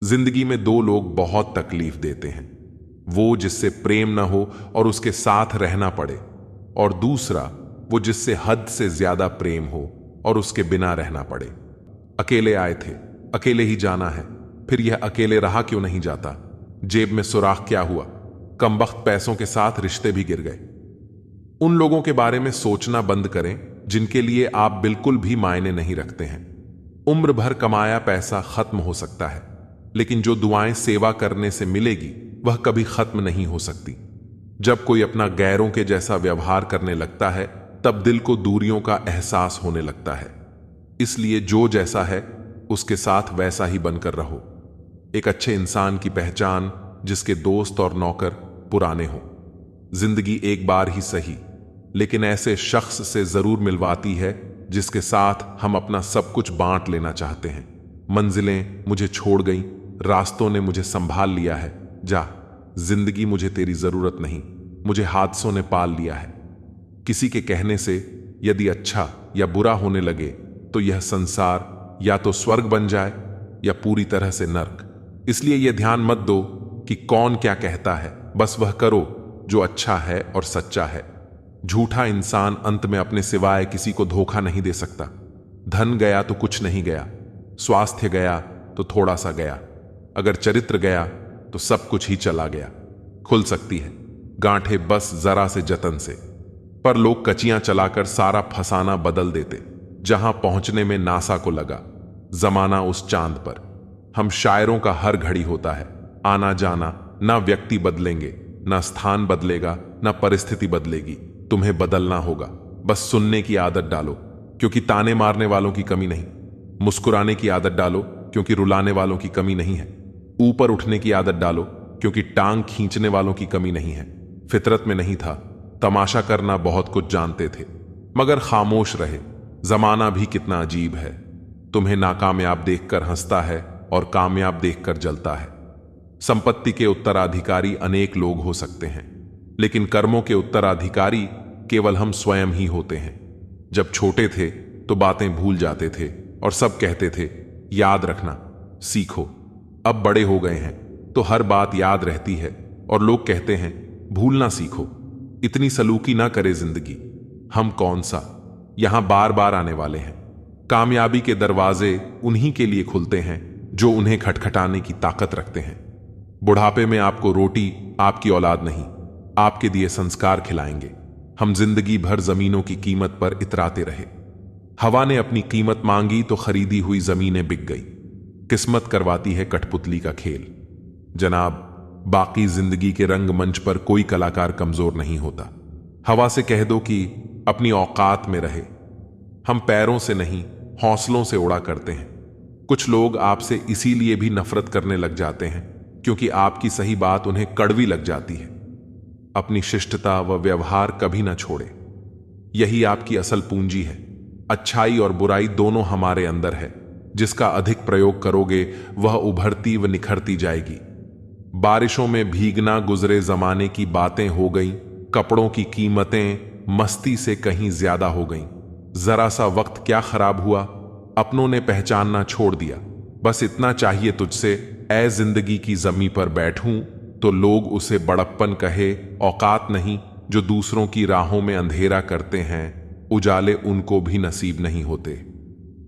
जिंदगी में दो लोग बहुत तकलीफ देते हैं, वो जिससे प्रेम न हो और उसके साथ रहना पड़े, और दूसरा वो जिससे हद से ज्यादा प्रेम हो और उसके बिना रहना पड़े। अकेले आए थे, अकेले ही जाना है, फिर यह अकेले रहा क्यों नहीं जाता? जेब में सुराख क्या हुआ? कमबख्त पैसों के साथ रिश्ते भी गिर गए। उन लोगों के बारे में सोचना बंद करें जिनके लिए आप बिल्कुल भी मायने नहीं रखते हैं। उम्र भर कमाया पैसा खत्म हो सकता है, लेकिन जो दुआएं सेवा करने से मिलेगी वह कभी खत्म नहीं हो सकती। जब कोई अपना गैरों के जैसा व्यवहार करने लगता है तब दिल को दूरियों का एहसास होने लगता है। इसलिए जो जैसा है उसके साथ वैसा ही बनकर रहो। एक अच्छे इंसान की पहचान जिसके दोस्त और नौकर पुराने हों। जिंदगी एक बार ही सही, लेकिन ऐसे शख्स से जरूर मिलवाती है जिसके साथ हम अपना सब कुछ बांट लेना चाहते हैं। मंजिलें मुझे छोड़ गईं, रास्तों ने मुझे संभाल लिया है, जा जिंदगी मुझे तेरी जरूरत नहीं, मुझे हादसों ने पाल लिया है। किसी के कहने से यदि अच्छा या बुरा होने लगे तो यह संसार या तो स्वर्ग बन जाए या पूरी तरह से नर्क। इसलिए यह ध्यान मत दो कि कौन क्या कहता है, बस वह करो जो अच्छा है और सच्चा है। झूठा इंसान अंत में अपने सिवाय किसी को धोखा नहीं दे सकता। धन गया तो कुछ नहीं गया, स्वास्थ्य गया तो थोड़ा सा गया, अगर चरित्र गया तो सब कुछ ही चला गया। खुल सकती है गांठें बस जरा से जतन से, पर लोग कचियां चलाकर सारा फसाना बदल देते। जहां पहुंचने में नासा को लगा, जमाना उस चांद पर। हम शायरों का हर घड़ी होता है आना जाना, ना व्यक्ति बदलेंगे, ना स्थान बदलेगा, ना परिस्थिति बदलेगी। तुम्हें बदलना होगा, बस सुनने की आदत डालो क्योंकि ताने मारने वालों की कमी नहीं। मुस्कुराने की आदत डालो क्योंकि रुलाने वालों की कमी नहीं है। ऊपर उठने की आदत डालो क्योंकि टांग खींचने वालों की कमी नहीं है। फितरत में नहीं था, तमाशा करना बहुत कुछ जानते थे, मगर खामोश रहे। जमाना भी कितना अजीब है, तुम्हें नाकामयाब देखकर हंसता है और कामयाब देखकर जलता है। संपत्ति के उत्तराधिकारी अनेक लोग हो सकते हैं, लेकिन कर्मों के उत्तराधिकारी केवल हम स्वयं ही होते हैं। जब छोटे थे तो बातें भूल जाते थे और सब कहते थे याद रखना सीखो। अब बड़े हो गए हैं तो हर बात याद रहती है और लोग कहते हैं भूलना सीखो। इतनी सलूकी ना करे जिंदगी। हम कौन सा यहां बार बार आने वाले हैं। कामयाबी के दरवाजे उन्हीं के लिए खुलते हैं जो उन्हें खटखटाने की ताकत रखते हैं। बुढ़ापे में आपको रोटी आपकी औलाद नहीं, आपके दिए संस्कार खिलाएंगे। हम जिंदगी भर जमीनों की कीमत पर इतराते रहे। हवा ने अपनी कीमत मांगी तो खरीदी हुई जमीनें बिक गई। किस्मत करवाती है कठपुतली का खेल। जनाब, बाकी जिंदगी के रंगमंच पर कोई कलाकार कमजोर नहीं होता। हवा से कह दो कि अपनी औकात में रहे। हम पैरों से नहीं हौसलों से उड़ा करते हैं। कुछ लोग आपसे इसीलिए भी नफरत करने लग जाते हैं क्योंकि आपकी सही बात उन्हें कड़वी लग जाती है। अपनी शिष्टता व व्यवहार कभी ना छोड़े, यही आपकी असल पूंजी है। अच्छाई और बुराई दोनों हमारे अंदर है। जिसका अधिक प्रयोग करोगे वह उभरती व निखरती जाएगी। बारिशों में भीगना गुजरे जमाने की बातें हो गईं। कपड़ों की कीमतें मस्ती से कहीं ज्यादा हो गईं। जरा सा वक्त क्या खराब हुआ, अपनों ने पहचानना छोड़ दिया। बस इतना चाहिए तुझसे, ऐ जिंदगी की जमी पर बैठूं तो लोग उसे बड़प्पन कहे। औकात नहीं जो दूसरों की राहों में अंधेरा करते हैं, उजाले उनको भी नसीब नहीं होते।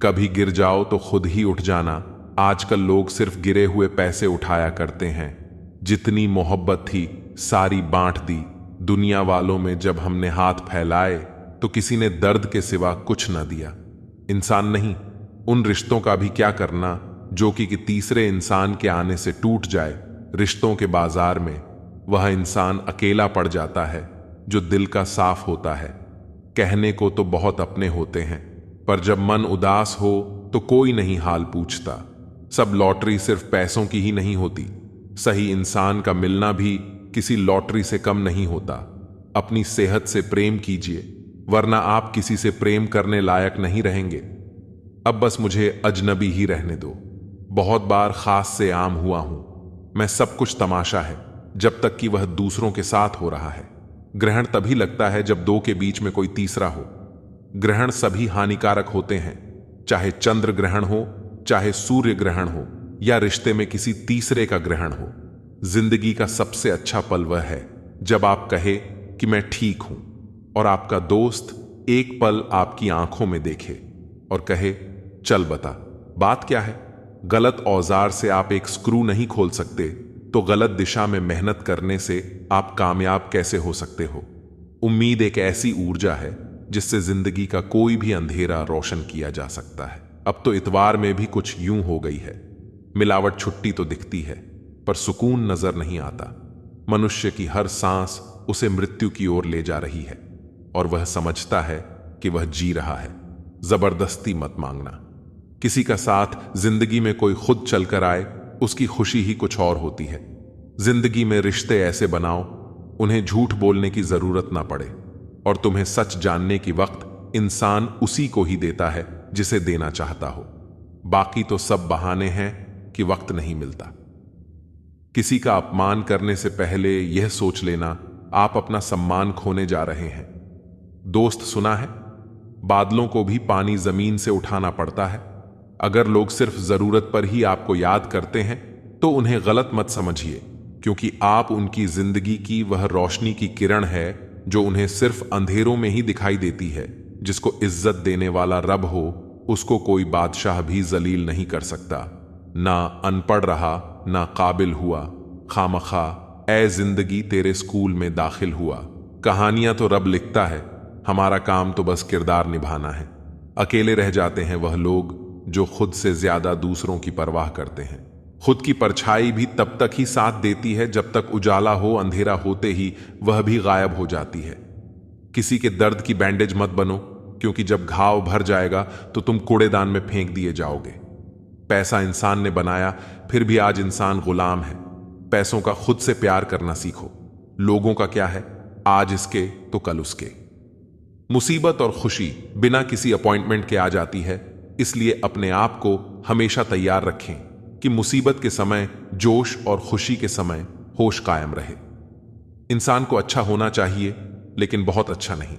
कभी गिर जाओ तो खुद ही उठ जाना। आजकल लोग सिर्फ गिरे हुए पैसे उठाया करते हैं। जितनी मोहब्बत थी सारी बांट दी। दुनिया वालों में जब हमने हाथ फैलाए तो किसी ने दर्द के सिवा कुछ न दिया। इंसान नहीं, उन रिश्तों का भी क्या करना जो कि तीसरे इंसान के आने से टूट जाए। रिश्तों के बाजार में वह इंसान अकेला पड़ जाता है जो दिल का साफ होता है। कहने को तो बहुत अपने होते हैं, पर जब मन उदास हो तो कोई नहीं हाल पूछता। सब लॉटरी सिर्फ पैसों की ही नहीं होती, सही इंसान का मिलना भी किसी लॉटरी से कम नहीं होता। अपनी सेहत से प्रेम कीजिए, वरना आप किसी से प्रेम करने लायक नहीं रहेंगे। अब बस मुझे अजनबी ही रहने दो। बहुत बार खास से आम हुआ हूं मैं। सब कुछ तमाशा है जब तक कि वह दूसरों के साथ हो रहा है। ग्रहण तभी लगता है जब दो के बीच में कोई तीसरा हो। ग्रहण सभी हानिकारक होते हैं, चाहे चंद्र ग्रहण हो चाहे सूर्य ग्रहण हो। या रिश्ते में किसी तीसरे का ग्रहण हो। जिंदगी का सबसे अच्छा पल वह है जब आप कहे कि मैं ठीक हूं, और आपका दोस्त एक पल आपकी आंखों में देखे और कहे, चल बता बात क्या है। गलत औजार से आप एक स्क्रू नहीं खोल सकते, तो गलत दिशा में मेहनत करने से आप कामयाब कैसे हो सकते हो। उम्मीद एक ऐसी ऊर्जा है जिससे जिंदगी का कोई भी अंधेरा रोशन किया जा सकता है। अब तो इतवार में भी कुछ यूं हो गई है, मिलावट छुट्टी तो दिखती है पर सुकून नजर नहीं आता। मनुष्य की हर सांस उसे मृत्यु की ओर ले जा रही है और वह समझता है कि वह जी रहा है। जबरदस्ती मत मांगना किसी का साथ। जिंदगी में कोई खुद चलकर आए, उसकी खुशी ही कुछ और होती है। जिंदगी में रिश्ते ऐसे बनाओ उन्हें झूठ बोलने की जरूरत ना पड़े, और तुम्हें सच जानने की वक्त इंसान उसी को ही देता है जिसे देना चाहता हो। बाकी तो सब बहाने हैं कि वक्त नहीं मिलता। किसी का अपमान करने से पहले यह सोच लेना आप अपना सम्मान खोने जा रहे हैं। दोस्त सुना है, बादलों को भी पानी जमीन से उठाना पड़ता है। अगर लोग सिर्फ जरूरत पर ही आपको याद करते हैं तो उन्हें गलत मत समझिए, क्योंकि आप उनकी जिंदगी की वह रोशनी की किरण है जो उन्हें सिर्फ अंधेरों में ही दिखाई देती है। जिसको इज्जत देने वाला रब हो उसको कोई बादशाह भी जलील नहीं कर सकता। ना अनपढ़ रहा ना काबिल हुआ, खामखा ए जिंदगी तेरे स्कूल में दाखिल हुआ। कहानियां तो रब लिखता है, हमारा काम तो बस किरदार निभाना है। अकेले रह जाते हैं वह लोग जो खुद से ज्यादा दूसरों की परवाह करते हैं। खुद की परछाई भी तब तक ही साथ देती है जब तक उजाला हो, अंधेरा होते ही वह भी गायब हो जाती है। किसी के दर्द की बैंडेज मत बनो, क्योंकि जब घाव भर जाएगा तो तुम कूड़ेदान में फेंक दिए जाओगे। पैसा इंसान ने बनाया, फिर भी आज इंसान गुलाम है। पैसों का खुद से प्यार करना सीखो। लोगों का क्या है, आज इसके तो कल उसके। मुसीबत और खुशी बिना किसी अपॉइंटमेंट के आ जाती है, इसलिए अपने आप को हमेशा तैयार रखें कि मुसीबत के समय जोश और खुशी के समय होश कायम रहे। इंसान को अच्छा होना चाहिए, लेकिन बहुत अच्छा नहीं,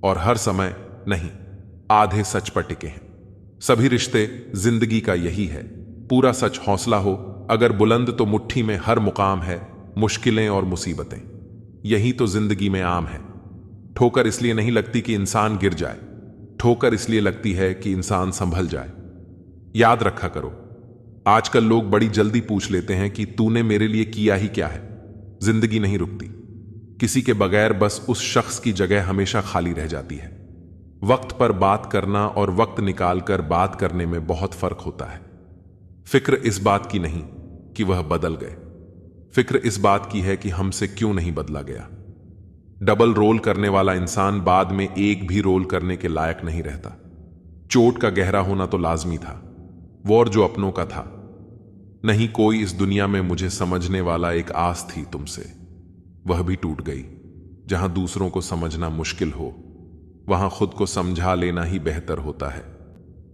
और हर समय नहीं। आधे सच पर टिके हैं। सभी रिश्ते जिंदगी का यही है। पूरा सच हौसला हो, अगर बुलंद तो मुट्ठी में हर मुकाम है। मुश्किलें और मुसीबतें यही तो जिंदगी में आम है। ठोकर इसलिए नहीं लगती कि इंसान गिर जाए, ठोकर इसलिए लगती है कि इंसान संभल जाए। याद रखा करो, आजकल लोग बड़ी जल्दी पूछ लेते हैं कि तूने मेरे लिए किया ही क्या है। जिंदगी नहीं रुकती किसी के बगैर, बस उस शख्स की जगह हमेशा खाली रह जाती है। वक्त पर बात करना और वक्त निकालकर बात करने में बहुत फर्क होता है। फिक्र इस बात की नहीं कि वह बदल गए, फिक्र इस बात की है कि हमसे क्यों नहीं बदला गया। डबल रोल करने वाला इंसान बाद में एक भी रोल करने के लायक नहीं रहता। चोट का गहरा होना तो लाजमी था, वॉर जो अपनों का था। नहीं कोई इस दुनिया में मुझे समझने वाला, एक आस थी तुमसे, वह भी टूट गई। जहां दूसरों को समझना मुश्किल हो, वहां खुद को समझा लेना ही बेहतर होता है।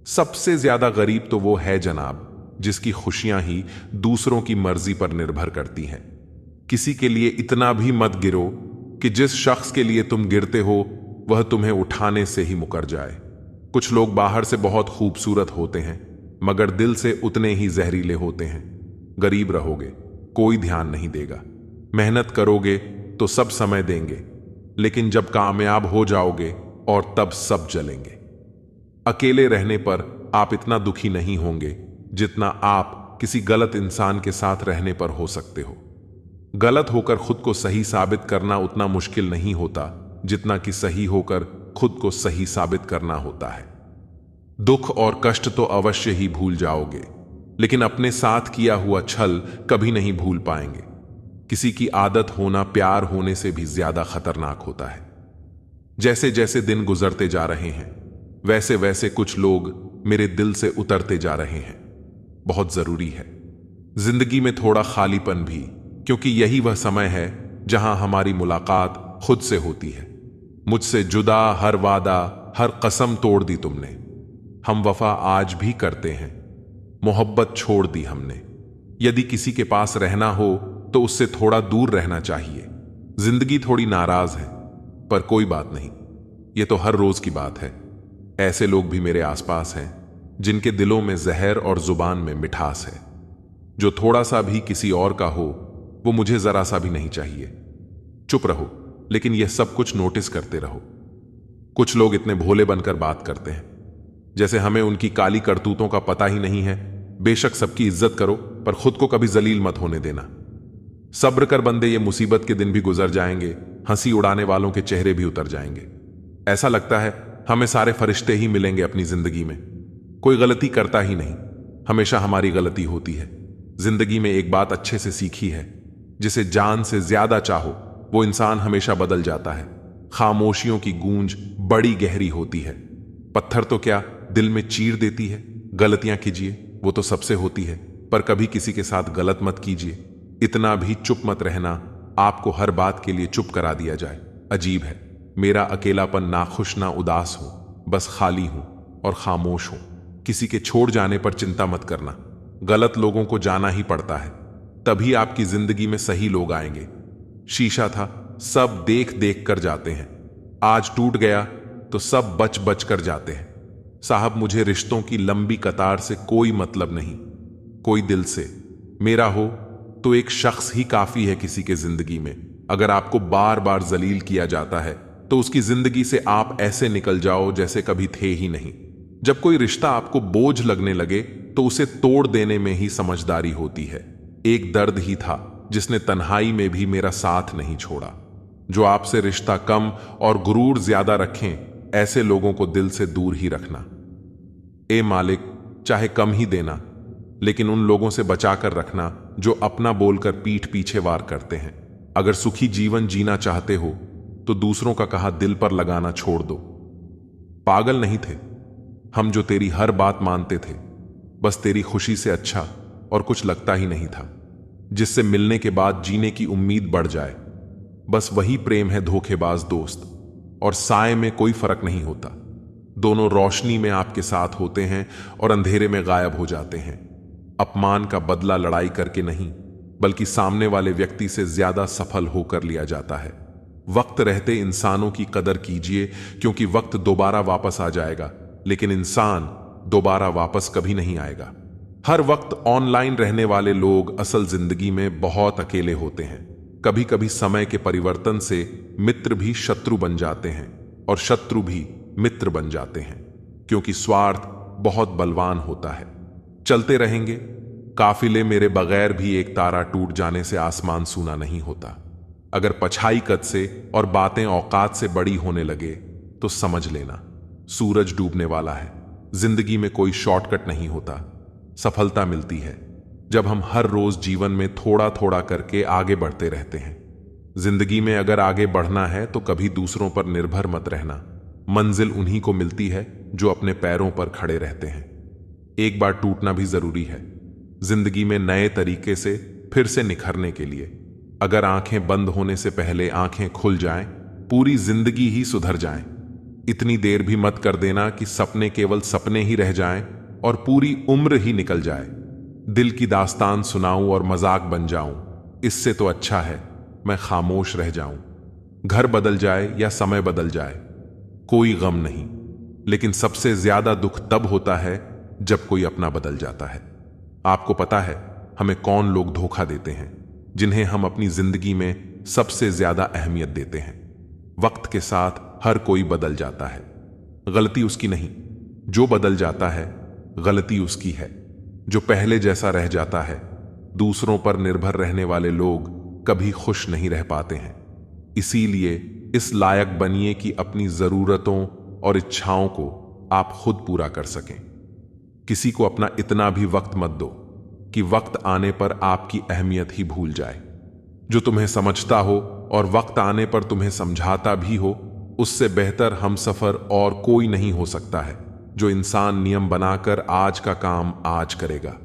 सबसे ज्यादा गरीब तो वो है जनाब, जिसकी खुशियां ही दूसरों की मर्जी पर निर्भर करती हैं। किसी के लिए इतना भी मत गिरो कि जिस शख्स के लिए तुम गिरते हो वह तुम्हें उठाने से ही मुकर जाए। कुछ लोग बाहर से बहुत खूबसूरत होते हैं, मगर दिल से उतने ही जहरीले होते हैं। गरीब रहोगे, कोई ध्यान नहीं देगा। मेहनत करोगे तो सब समय देंगे, लेकिन जब कामयाब हो जाओगे और तब सब जलेंगे। अकेले रहने पर आप इतना दुखी नहीं होंगे जितना आप किसी गलत इंसान के साथ रहने पर हो सकते हो। गलत होकर खुद को सही साबित करना उतना मुश्किल नहीं होता जितना कि सही होकर खुद को सही साबित करना होता है। दुख और कष्ट तो अवश्य ही भूल जाओगे, लेकिन अपने साथ किया हुआ छल कभी नहीं भूल पाएंगे। किसी की आदत होना प्यार होने से भी ज्यादा खतरनाक होता है। जैसे जैसे दिन गुजरते जा रहे हैं, वैसे वैसे कुछ लोग मेरे दिल से उतरते जा रहे हैं। बहुत जरूरी है जिंदगी में थोड़ा खालीपन भी, क्योंकि यही वह समय है जहां हमारी मुलाकात खुद से होती है। मुझसे जुदा हर वादा, हर कसम तोड़ दी तुमने। हम वफा आज भी करते हैं, मोहब्बत छोड़ दी हमने। यदि किसी के पास रहना हो तो उससे थोड़ा दूर रहना चाहिए। जिंदगी थोड़ी नाराज है, पर कोई बात नहीं, यह तो हर रोज की बात है। ऐसे लोग भी मेरे आसपास हैं जिनके दिलों में जहर और जुबान में मिठास है। जो थोड़ा सा भी किसी और का हो वो मुझे जरा सा भी नहीं चाहिए। चुप रहो, लेकिन यह सब कुछ नोटिस करते रहो। कुछ लोग इतने भोले बनकर बात करते हैं जैसे हमें उनकी काली करतूतों का पता ही नहीं है। बेशक सबकी इज्जत करो, पर खुद को कभी जलील मत होने देना। सब्र कर बंदे, ये मुसीबत के दिन भी गुजर जाएंगे, हंसी उड़ाने वालों के चेहरे भी उतर जाएंगे। ऐसा लगता है हमें सारे फरिश्ते ही मिलेंगे अपनी जिंदगी में। कोई गलती करता ही नहीं, हमेशा हमारी गलती होती है। जिंदगी में एक बात अच्छे से सीखी है, जिसे जान से ज्यादा चाहो वो इंसान हमेशा बदल जाता है। खामोशियों की गूंज बड़ी गहरी होती है। पत्थर तो क्या दिल में चीर देती है। गलतियां कीजिए, वो तो सबसे होती है, पर कभी किसी के साथ गलत मत कीजिए। इतना भी चुप मत रहना आपको हर बात के लिए चुप करा दिया जाए। अजीब है, मेरा अकेलापन ना खुश ना उदास हूं, बस खाली हूं और खामोश हूं। किसी के छोड़ जाने पर चिंता मत करना, गलत लोगों को जाना ही पड़ता है, तभी आपकी जिंदगी में सही लोग आएंगे। शीशा था, सब देख देख कर जाते हैं, आज टूट गया तो सब बच बच कर जाते हैं। साहब, मुझे रिश्तों की लंबी कतार से कोई मतलब नहीं, कोई दिल से मेरा हो तो एक शख्स ही काफी है किसी के जिंदगी में। अगर आपको बार बार जलील किया जाता है तो उसकी जिंदगी से आप ऐसे निकल जाओ जैसे कभी थे ही नहीं। जब कोई रिश्ता आपको बोझ लगने लगे तो उसे तोड़ देने में ही समझदारी होती है। एक दर्द ही था जिसने तन्हाई में भी मेरा साथ नहीं छोड़ा। जो आपसे रिश्ता कम और गुरूर ज्यादा रखें, ऐसे लोगों को दिल से दूर ही रखना। ए मालिक, चाहे कम ही देना, लेकिन उन लोगों से बचा कर रखना जो अपना बोलकर पीठ पीछे वार करते हैं। अगर सुखी जीवन जीना चाहते हो तो दूसरों का कहा दिल पर लगाना छोड़ दो। पागल नहीं थे हम जो तेरी हर बात मानते थे, बस तेरी खुशी से अच्छा और कुछ लगता ही नहीं था। जिससे मिलने के बाद जीने की उम्मीद बढ़ जाए, बस वही प्रेम है धोखेबाज दोस्त। और साए में कोई फर्क नहीं होता, दोनों रोशनी में आपके साथ होते हैं और अंधेरे में गायब हो जाते हैं। अपमान का बदला लड़ाई करके नहीं, बल्कि सामने वाले व्यक्ति से ज्यादा सफल होकर लिया जाता है। वक्त रहते इंसानों की कदर कीजिए, क्योंकि वक्त दोबारा वापस आ जाएगा, लेकिन इंसान दोबारा वापस कभी नहीं आएगा। हर वक्त ऑनलाइन रहने वाले लोग असल जिंदगी में बहुत अकेले होते हैं। कभी कभी समय के परिवर्तन से मित्र भी शत्रु बन जाते हैं और शत्रु भी मित्र बन जाते हैं, क्योंकि स्वार्थ बहुत बलवान होता है। चलते रहेंगे काफिले मेरे बगैर भी एक तारा टूट जाने से आसमान सूना नहीं होता। अगर पछाई कद से और बातें औकात से बड़ी होने लगे तो समझ लेना सूरज डूबने वाला है। जिंदगी में कोई शॉर्टकट नहीं होता, सफलता मिलती है जब हम हर रोज जीवन में थोड़ा थोड़ा करके आगे बढ़ते रहते हैं। जिंदगी में अगर आगे बढ़ना है तो कभी दूसरों पर निर्भर मत रहना। मंजिल उन्हीं को मिलती है जो अपने पैरों पर खड़े रहते हैं। एक बार टूटना भी जरूरी है जिंदगी में नए तरीके से फिर से निखरने के लिए। अगर आंखें बंद होने से पहले आंखें खुल जाएं, पूरी जिंदगी ही सुधर जाए। इतनी देर भी मत कर देना कि सपने केवल सपने ही रह जाएं और पूरी उम्र ही निकल जाए। दिल की दास्तान सुनाऊं और मजाक बन जाऊं, इससे तो अच्छा है मैं खामोश रह जाऊं। घर बदल जाए या समय बदल जाए, कोई गम नहीं, लेकिन सबसे ज्यादा दुख तब होता है जब कोई अपना बदल जाता है। आपको पता है हमें कौन लोग धोखा देते हैं, जिन्हें हम अपनी जिंदगी में सबसे ज्यादा अहमियत देते हैं। वक्त के साथ हर कोई बदल जाता है, गलती उसकी नहीं। जो बदल जाता है गलती उसकी है। जो पहले जैसा रह जाता है, दूसरों पर निर्भर रहने वाले लोग कभी खुश नहीं रह पाते हैं। इसीलिए इस लायक बनिए कि अपनी जरूरतों और इच्छाओं को आप खुद पूरा कर सकें। किसी को अपना इतना भी वक्त मत दो कि वक्त आने पर आपकी अहमियत ही भूल जाए। जो तुम्हें समझता हो और वक्त आने पर तुम्हें समझाता भी हो, उससे बेहतर हमसफर और कोई नहीं हो सकता है। जो इंसान नियम बनाकर आज का काम आज करेगा,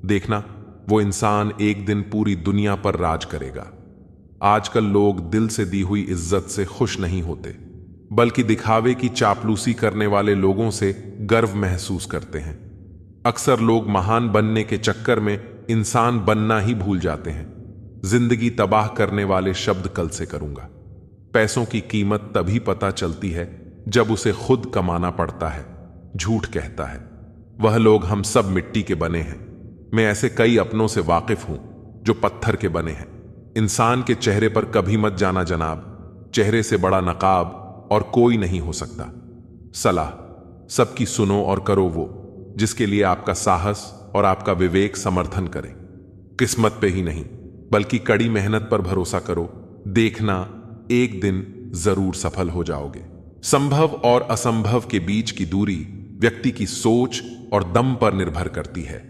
देखना वो इंसान एक दिन पूरी दुनिया पर राज करेगा। आजकल लोग दिल से दी हुई इज्जत से खुश नहीं होते, बल्कि दिखावे की चापलूसी करने वाले लोगों से गर्व महसूस करते हैं। अक्सर लोग महान बनने के चक्कर में इंसान बनना ही भूल जाते हैं। जिंदगी तबाह करने वाले शब्द कल से करूंगा। पैसों की कीमत तभी पता चलती है जब उसे खुद कमाना पड़ता है। झूठ कहता है वह लोग हम सब मिट्टी के बने हैं, मैं ऐसे कई अपनों से वाकिफ हूं जो पत्थर के बने हैं। इंसान के चेहरे पर कभी मत जाना जनाब, चेहरे से बड़ा नकाब और कोई नहीं हो सकता। सलाह सबकी सुनो और करो वो जिसके लिए आपका साहस और आपका विवेक समर्थन करे। किस्मत पे ही नहीं बल्कि कड़ी मेहनत पर भरोसा करो, देखना एक दिन जरूर सफल हो जाओगे। संभव और असंभव के बीच की दूरी व्यक्ति की सोच और दम पर निर्भर करती है।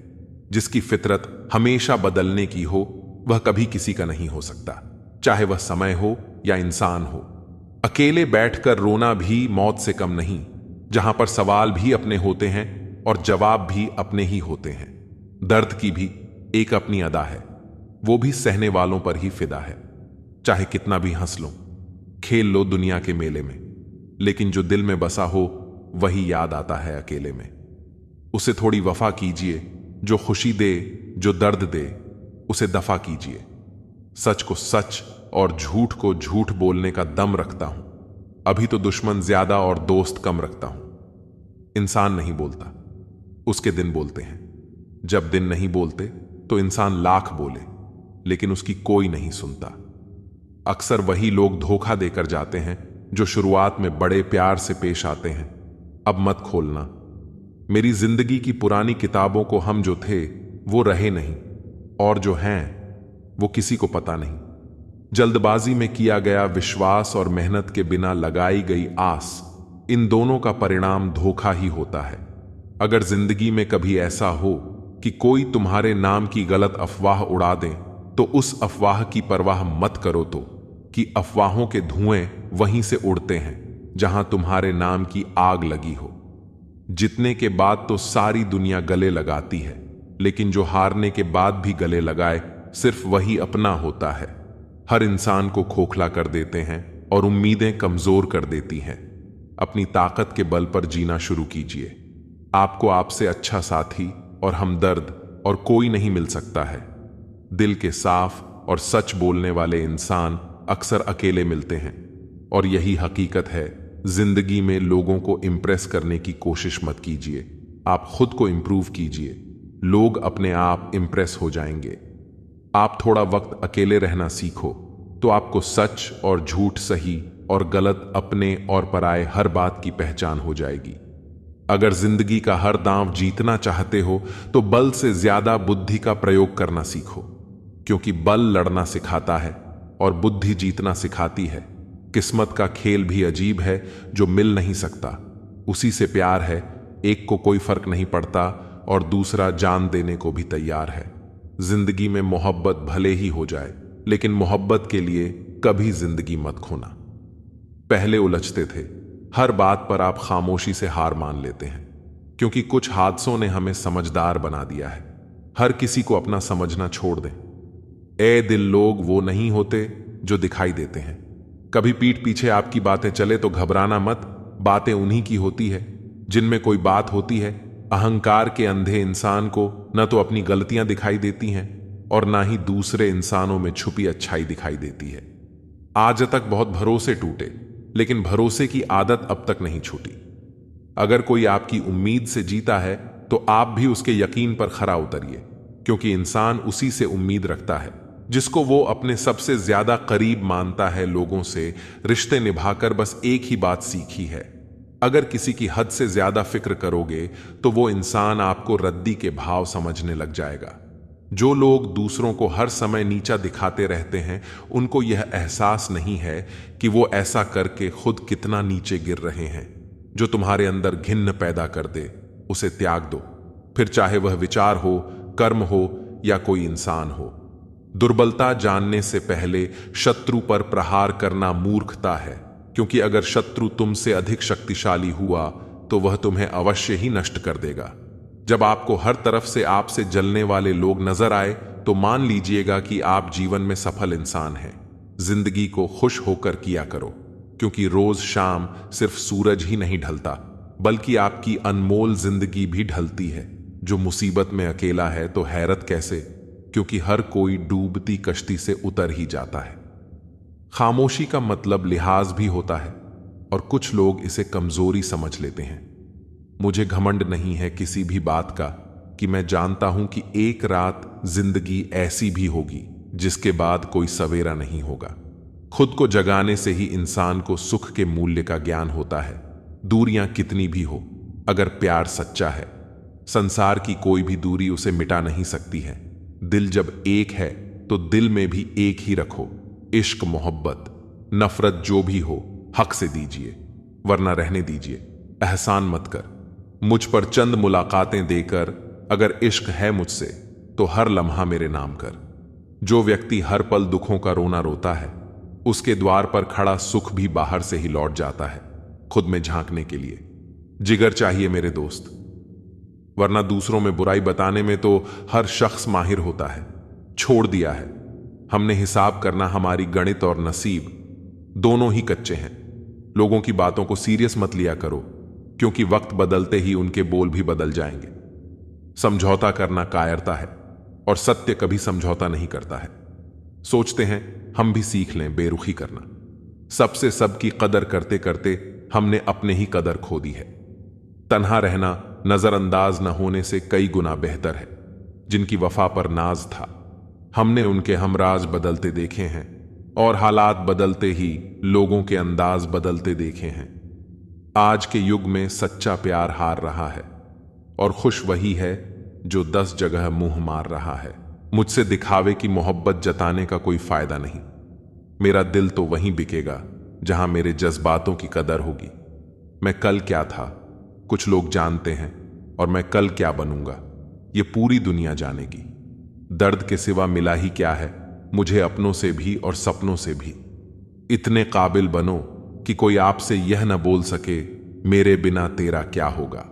जिसकी फितरत हमेशा बदलने की हो वह कभी किसी का नहीं हो सकता, चाहे वह समय हो या इंसान हो। अकेले बैठकर रोना भी मौत से कम नहीं, जहां पर सवाल भी अपने होते हैं और जवाब भी अपने ही होते हैं। दर्द की भी एक अपनी अदा है, वो भी सहने वालों पर ही फिदा है। चाहे कितना भी हंस लो, खेल लो दुनिया के मेले में, लेकिन जो दिल में बसा हो वही याद आता है अकेले में। उसे थोड़ी वफा कीजिए, जो खुशी दे जो दर्द दे उसे दफा कीजिए। सच को सच और झूठ को झूठ बोलने का दम रखता हूं, अभी तो दुश्मन ज्यादा और दोस्त कम रखता हूं। इंसान नहीं बोलता, उसके दिन बोलते हैं। जब दिन नहीं बोलते तो इंसान लाख बोले, लेकिन उसकी कोई नहीं सुनता। अक्सर वही लोग धोखा देकर जाते हैं जो शुरुआत में बड़े प्यार से पेश आते हैं। अब मत खोलना। मेरी जिंदगी की पुरानी किताबों को हम जो थे वो रहे नहीं, और जो हैं वो किसी को पता नहीं। जल्दबाजी में किया गया विश्वास और मेहनत के बिना लगाई गई आस, इन दोनों का परिणाम धोखा ही होता है। अगर जिंदगी में कभी ऐसा हो कि कोई तुम्हारे नाम की गलत अफवाह उड़ा दे, तो उस अफवाह की परवाह मत करो, तो कि अफवाहों के धुएं वहीं से उड़ते हैं जहां तुम्हारे नाम की आग लगी हो। जीतने के बाद तो सारी दुनिया गले लगाती है, लेकिन जो हारने के बाद भी गले लगाए सिर्फ वही अपना होता है। हर इंसान को खोखला कर देते हैं और उम्मीदें कमजोर कर देती हैं। अपनी ताकत के बल पर जीना शुरू कीजिए। आपको आपसे अच्छा साथी और हमदर्द और कोई नहीं मिल सकता है। दिल के साफ और सच बोलने वाले इंसान अक्सर अकेले मिलते हैं, और यही हकीकत है। जिंदगी में लोगों को इंप्रेस करने की कोशिश मत कीजिए, आप खुद को इंप्रूव कीजिए। लोग अपने आप इंप्रेस हो जाएंगे। आप थोड़ा वक्त अकेले रहना सीखो तो आपको सच और झूठ, सही और गलत, अपने और पराये हर बात की पहचान हो जाएगी। अगर जिंदगी का हर दांव जीतना चाहते हो तो बल से ज्यादा बुद्धि का प्रयोग करना सीखो, क्योंकि बल लड़ना सिखाता है और बुद्धि जीतना सिखाती है। किस्मत का खेल भी अजीब है जो मिल नहीं सकता। उसी से प्यार है, एक को कोई फर्क नहीं पड़ता और दूसरा जान देने को भी तैयार है। जिंदगी में मोहब्बत भले ही हो जाए, लेकिन मोहब्बत के लिए कभी जिंदगी मत खोना। पहले उलझते थे, हर बात पर आप खामोशी से हार मान लेते हैं, क्योंकि कुछ हादसों ने हमें समझदार बना दिया है। हर किसी को अपना समझना छोड़ दें। ए दिल, लोग वो नहीं होते जो दिखाई देते हैं। कभी पीठ पीछे आपकी बातें चले तो घबराना मत, बातें उन्हीं की होती है जिनमें कोई बात होती है। अहंकार के अंधे इंसान को न तो अपनी गलतियां दिखाई देती हैं और ना ही दूसरे इंसानों में छुपी अच्छाई दिखाई देती है। आज तक बहुत भरोसे टूटे, लेकिन भरोसे की आदत अब तक नहीं छूटी। अगर कोई आपकी उम्मीद से जीता है तो आप भी उसके यकीन पर खरा उतरिए, क्योंकि इंसान उसी से उम्मीद रखता है जिसको वो अपने सबसे ज्यादा करीब मानता है। लोगों से रिश्ते निभाकर बस एक ही बात सीखी है, अगर किसी की हद से ज्यादा फिक्र करोगे तो वो इंसान आपको रद्दी के भाव समझने लग जाएगा। जो लोग दूसरों को हर समय नीचा दिखाते रहते हैं, उनको यह एहसास नहीं है कि वो ऐसा करके खुद कितना नीचे गिर रहे हैं। जो तुम्हारे अंदर घिन्न पैदा कर दे उसे त्याग दो, फिर चाहे वह विचार हो, कर्म हो या कोई इंसान हो। दुर्बलता जानने से पहले शत्रु पर प्रहार करना मूर्खता है, क्योंकि अगर शत्रु तुमसे अधिक शक्तिशाली हुआ तो वह तुम्हें अवश्य ही नष्ट कर देगा। जब आपको हर तरफ से आपसे जलने वाले लोग नजर आए तो मान लीजिएगा कि आप जीवन में सफल इंसान हैं। जिंदगी को खुश होकर किया करो, क्योंकि रोज शाम सिर्फ सूरज ही नहीं ढलता, बल्कि आपकी अनमोल जिंदगी भी ढलती है। जो मुसीबत में अकेला है तो हैरत कैसे, क्योंकि हर कोई डूबती कश्ती से उतर ही जाता है। खामोशी का मतलब लिहाज भी होता है, और कुछ लोग इसे कमजोरी समझ लेते हैं। मुझे घमंड नहीं है किसी भी बात का, कि मैं जानता हूं कि एक रात जिंदगी ऐसी भी होगी जिसके बाद कोई सवेरा नहीं होगा। खुद को जगाने से ही इंसान को सुख के मूल्य का ज्ञान होता है। दूरियां कितनी भी हो, अगर प्यार सच्चा है, संसार की कोई भी दूरी उसे मिटा नहीं सकती है। दिल जब एक है तो दिल में भी एक ही रखो। इश्क, मोहब्बत, नफरत जो भी हो हक से दीजिए, वरना रहने दीजिए। एहसान मत कर मुझ पर चंद मुलाकातें देकर। अगर इश्क है मुझसे तो हर लम्हा मेरे नाम कर। जो व्यक्ति हर पल दुखों का रोना रोता है, उसके द्वार पर खड़ा सुख भी बाहर से ही लौट जाता है, खुद में झांकने के लिए। जिगर चाहिए मेरे दोस्त, वरना दूसरों में बुराई बताने में तो हर शख्स माहिर होता है। छोड़ दिया है हमने हिसाब करना, हमारी गणित और नसीब दोनों ही कच्चे हैं। लोगों की बातों को सीरियस मत लिया करो, क्योंकि वक्त बदलते ही उनके बोल भी बदल जाएंगे। समझौता करना कायरता है और सत्य कभी समझौता नहीं करता है। सोचते हैं हम भी सीख लें बेरुखी करना। सबसे सबकी कदर करते करते हमने अपने ही कदर खो दी है। तन्हा रहना नजरअंदाज न होने से कई गुना बेहतर है। जिनकी वफा पर नाज था, हमने उनके हमराज बदलते देखे हैं, और हालात बदलते ही लोगों के अंदाज बदलते देखे हैं। आज के युग में सच्चा प्यार हार रहा है, और खुश वही है जो 10 जगह मुंह मार रहा है। मुझसे दिखावे की मोहब्बत जताने का कोई फायदा नहीं। मेरा दिल तो वहीं बिकेगा जहां मेरे जज्बातों की कदर होगी। मैं कल क्या था कुछ लोग जानते हैं, और मैं कल क्या बनूंगा ये पूरी दुनिया जानेगी। दर्द के सिवा मिला ही क्या है मुझे अपनों से भी और सपनों से भी। इतने काबिल बनो कि कोई आपसे यह न बोल सके मेरे बिना तेरा क्या होगा।